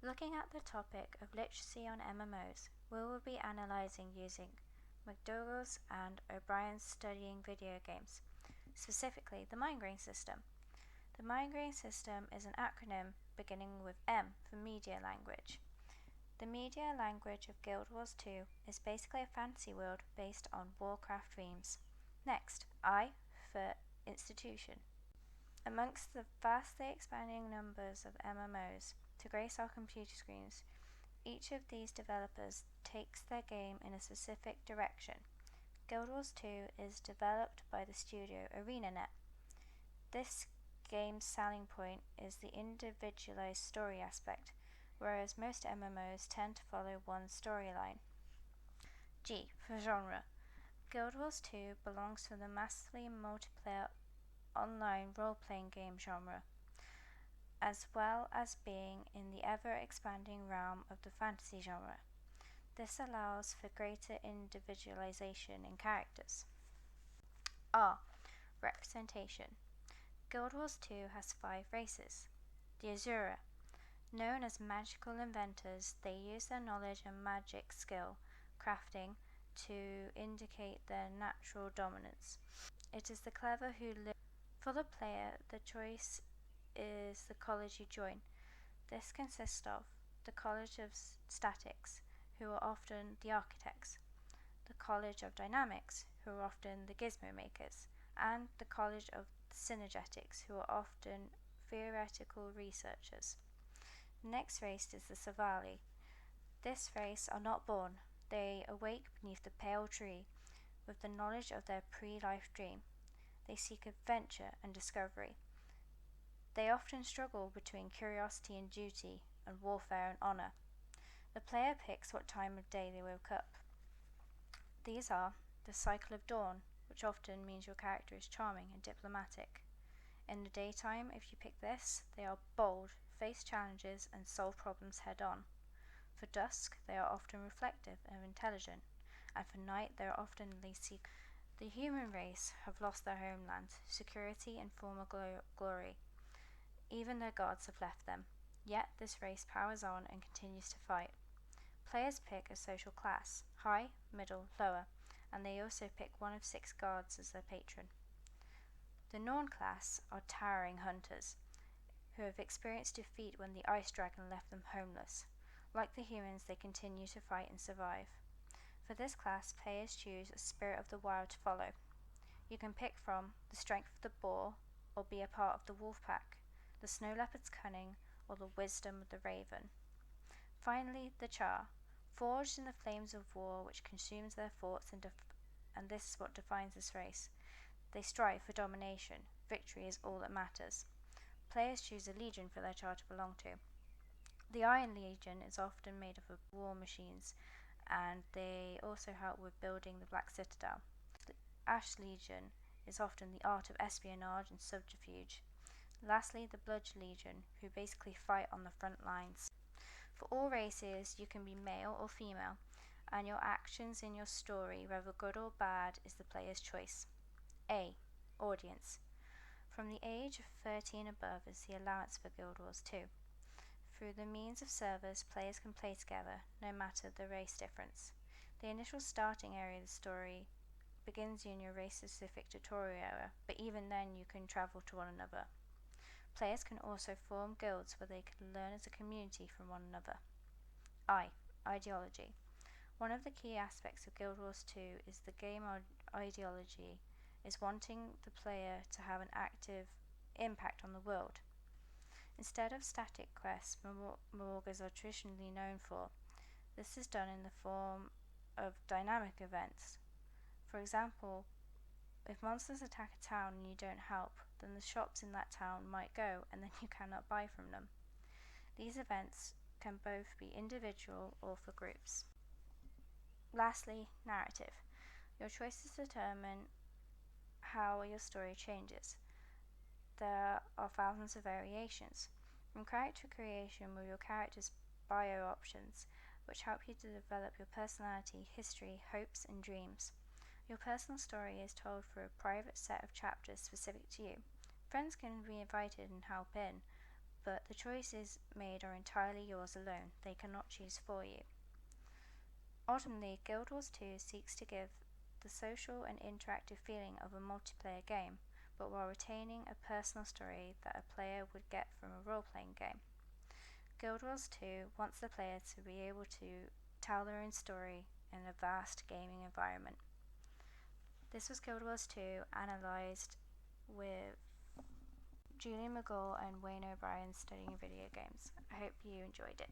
Looking at the topic of literacy on MMOs, we will be analysing using McDougall's and O'Brien's Studying Video Games, specifically the migrain system. The migrain system is an acronym beginning with M for media language. The media language of Guild Wars 2 is basically a fantasy world based on Warcraft themes. Next, I for institution. Amongst the vastly expanding numbers of MMOs to grace our computer screens, each of these developers takes their game in a specific direction. Guild Wars 2 is developed by the studio ArenaNet. This game's selling point is the individualized story aspect, whereas most MMOs tend to follow one storyline. G for genre. Guild Wars 2 belongs to the massively multiplayer online role-playing game genre, as well as being in the ever-expanding realm of the fantasy genre. This allows for greater individualization in characters. R. Representation. Guild Wars 2 has 5 races. The Azura. Known as magical inventors, they use their knowledge and magic skill, crafting, to indicate their natural dominance. It is the clever who live. For the player, the choice is the college you join. This consists of the College of Statics, who are often the architects, the College of Dynamics, who are often the gizmo makers, and the College of Synergetics, who are often theoretical researchers. The next race is the Savali. This race are not born, they awake beneath the pale tree with the knowledge of their pre-life dream. They seek adventure and discovery. They often struggle between curiosity and duty, and warfare and honor. The player picks what time of day they woke up. These are the cycle of dawn, which often means your character is charming and diplomatic. In the daytime, if you pick this, they are bold, face challenges, and solve problems head on. For dusk, they are often reflective and intelligent, and for night, they are often lazy. The human race have lost their homeland, security, and former glory. Even their gods have left them. Yet this race powers on and continues to fight. Players pick a social class, high, middle, lower, and they also pick one of 6 gods as their patron. The Norn class are towering hunters, who have experienced defeat when the ice dragon left them homeless. Like the humans, they continue to fight and survive. For this class, players choose a spirit of the wild to follow. You can pick from the strength of the boar, or be a part of the wolf pack, the snow leopard's cunning, or the wisdom of the raven. Finally, the Char, forged in the flames of war which consumes their thoughts, and this is what defines this race. They strive for domination. Victory is all that matters. Players choose a legion for their Char to belong to. The Iron Legion is often made up of war machines, and they also help with building the Black Citadel. The Ash Legion is often the art of espionage and subterfuge. Lastly, the Blood Legion, who basically fight on the front lines. For all races, you can be male or female, and your actions in your story, whether good or bad, is the player's choice. A. Audience. From the age of 13 above is the allowance for Guild Wars 2. Through the means of servers, players can play together, no matter the race difference. The initial starting area of the story begins in your race-specific tutorial area, but even then you can travel to one another. Players can also form guilds where they can learn as a community from one another. I. Ideology. One of the key aspects of Guild Wars 2 is the game ideology is wanting the player to have an active impact on the world. Instead of static quests Morgars are traditionally known for, this is done in the form of dynamic events. For example, if monsters attack a town and you don't help, then the shops in that town might go and then you cannot buy from them. These events can both be individual or for groups. Lastly, narrative. Your choices determine how your story changes. There are thousands of variations, from character creation with your character's bio options, which help you to develop your personality, history, hopes, and dreams. Your personal story is told through a private set of chapters specific to you. Friends can be invited and help in, but the choices made are entirely yours alone. They cannot choose for you. Ultimately, Guild Wars 2 seeks to give the social and interactive feeling of a multiplayer game, but while retaining a personal story that a player would get from a role-playing game. Guild Wars 2 wants the player to be able to tell their own story in a vast gaming environment. This was Guild Wars 2 analysed with Julian McDougall and Wayne O'Brien studying video games. I hope you enjoyed it.